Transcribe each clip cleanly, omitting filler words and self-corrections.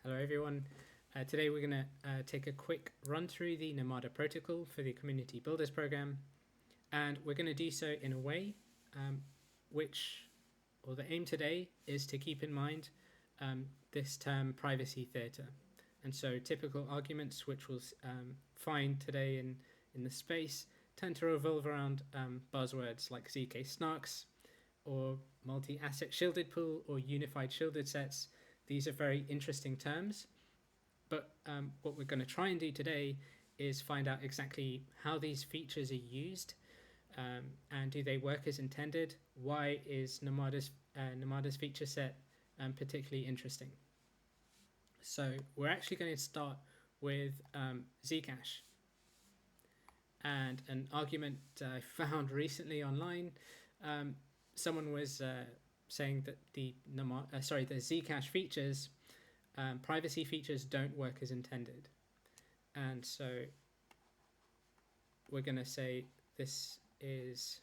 Hello everyone. Today we're going to take a quick run through the Namada protocol for the Community Builders program, and we're going to do so in a way the aim today is to keep in mind this term privacy theatre. And so typical arguments which we'll find today in the space tend to revolve around buzzwords like zksnarks or multi-asset shielded pool or unified shielded sets. These are very interesting terms, but what we're going to try and do today is find out exactly how these features are used, and do they work as intended. Why is Namada's feature set particularly interesting? So we're actually going to start with Zcash, and an argument I found recently online. Someone was saying that the Zcash features, privacy features, don't work as intended, and so we're going to say this is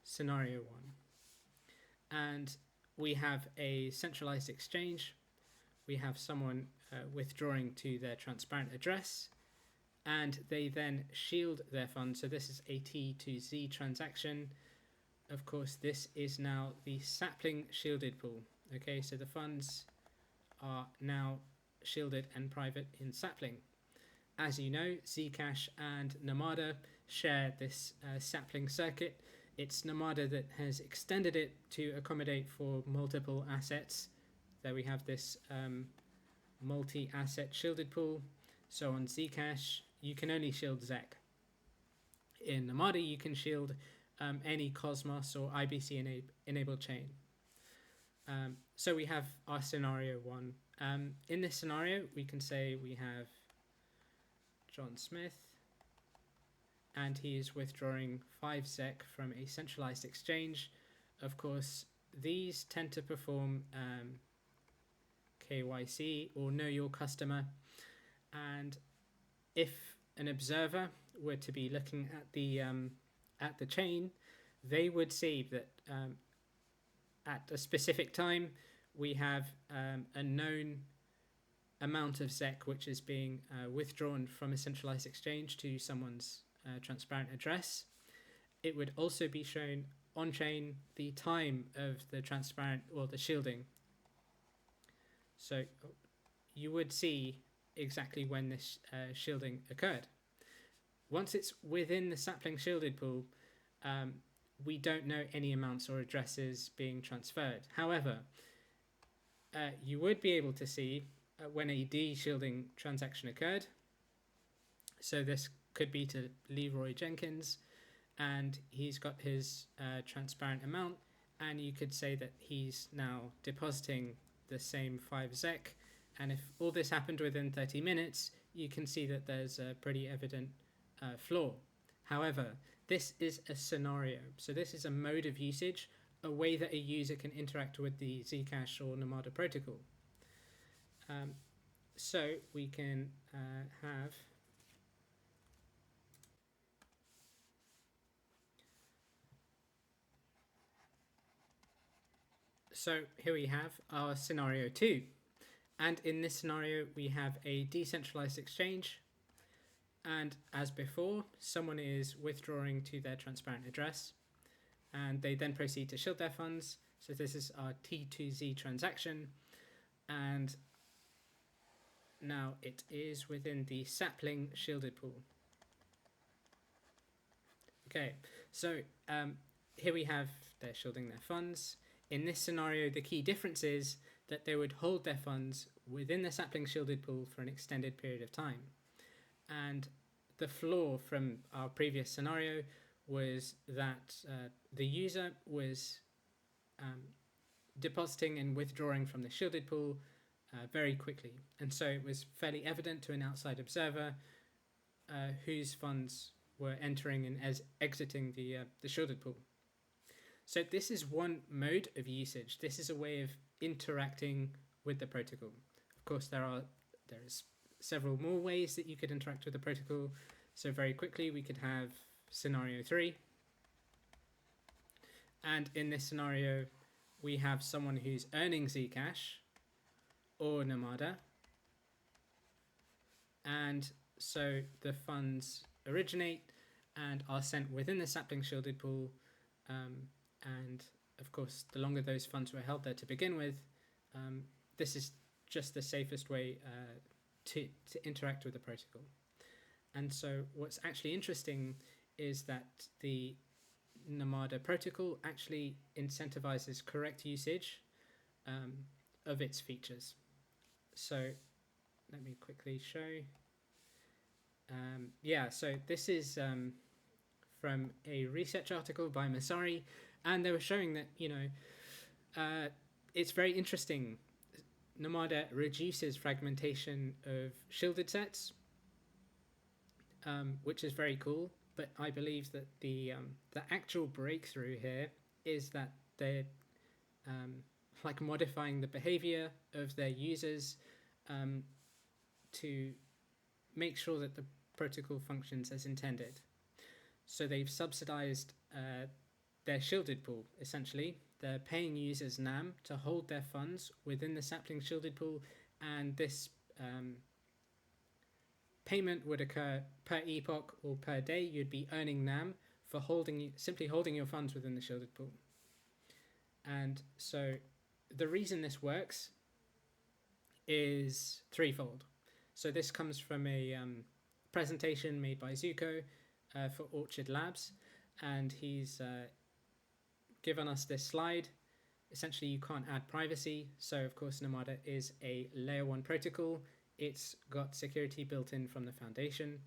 scenario one, and we have a centralized exchange. We have someone withdrawing to their transparent address, and they then shield their funds. So this is a T to Z transaction. Of course, this is now the sapling shielded pool. Okay, so the funds are now shielded and private in sapling. As you know, Zcash and Namada share this sapling circuit. It's Namada that has extended it to accommodate for multiple assets. There we have this multi-asset shielded pool. So on Zcash, you can only shield ZEC. In Namada, you can shield any Cosmos or IBC enabled chain. So we have our scenario one. In this scenario, we can say we have John Smith, and he is withdrawing 5 ZEC from a centralized exchange. Of course, these tend to perform KYC, or know your customer, and if an observer were to be looking at the chain, they would see that at a specific time we have a known amount of ZEC which is being withdrawn from a centralized exchange to someone's transparent address. It would also be shown on chain the time of the transparent or the shielding. So you would see exactly when this shielding occurred. Once it's within the sapling shielded pool, we don't know any amounts or addresses being transferred. However, you would be able to see when a de-shielding transaction occurred. So this could be to Leroy Jenkins, and he's got his transparent amount, and you could say that he's now depositing the same 5 ZEC. And if all this happened within 30 minutes, you can see that there's a pretty evident flaw. However, this is a scenario. So this is a mode of usage, a way that a user can interact with the Zcash or Namada protocol. So we can have... So here we have our scenario 2. And in this scenario, we have a decentralized exchange. And as before, someone is withdrawing to their transparent address, and they then proceed to shield their funds. So this is our T2Z transaction. And now it is within the sapling shielded pool. Okay, so here we have they're shielding their funds. In this scenario, the key difference is that they would hold their funds within the sapling shielded pool for an extended period of time. And the flaw from our previous scenario was that the user was depositing and withdrawing from the shielded pool very quickly. And so it was fairly evident to an outside observer whose funds were entering and exiting the shielded pool. So this is one mode of usage. This is a way of interacting with the protocol. Of course, there is several more ways that you could interact with the protocol. So very quickly, we could have scenario 3. And in this scenario, we have someone who's earning Zcash or Namada. And so the funds originate and are sent within the sapling shielded pool. And of course, the longer those funds were held there to begin with, this is just the safest way to interact with the protocol. And so what's actually interesting is that the Namada protocol actually incentivizes correct usage of its features. So let me quickly show. So this is from a research article by Masari, and they were showing that, it's very interesting. Namada reduces fragmentation of shielded sets, which is very cool. But I believe that the actual breakthrough here is that they're like modifying the behavior of their users to make sure that the protocol functions as intended. So they've subsidized their shielded pool, essentially. They're paying users NAM to hold their funds within the sapling shielded pool, and this payment would occur per epoch or per day. You'd be earning NAM for simply holding your funds within the shielded pool. And so the reason this works is threefold. So this comes from a presentation made by Zuko for Orchard Labs, and he's given us this slide. Essentially, you can't add privacy, so of course Namada is a layer 1 protocol. It's got security built in from the foundation.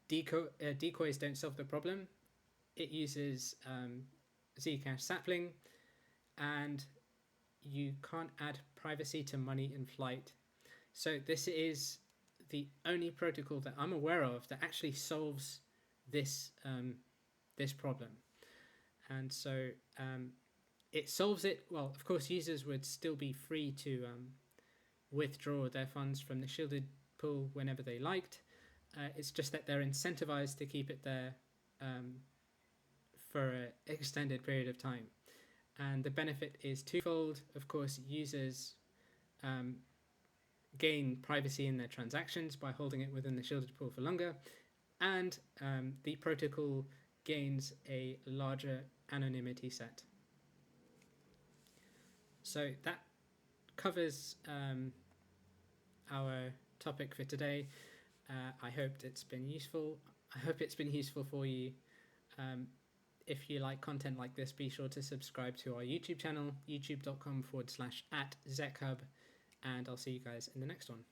Decoys don't solve the problem. It uses Zcash sapling, and you can't add privacy to money in flight. So this is the only protocol that I'm aware of that actually solves this this problem. And so it solves it. Well, of course, users would still be free to withdraw their funds from the shielded pool whenever they liked. It's just that they're incentivized to keep it there for an extended period of time. And the benefit is twofold. Of course, users gain privacy in their transactions by holding it within the shielded pool for longer, and the protocol gains a larger anonymity set. So that covers our topic for today. I hope it's been useful. I hope it's been useful for you. If you like content like this, be sure to subscribe to our YouTube channel, youtube.com/@ZechHub, and I'll see you guys in the next one.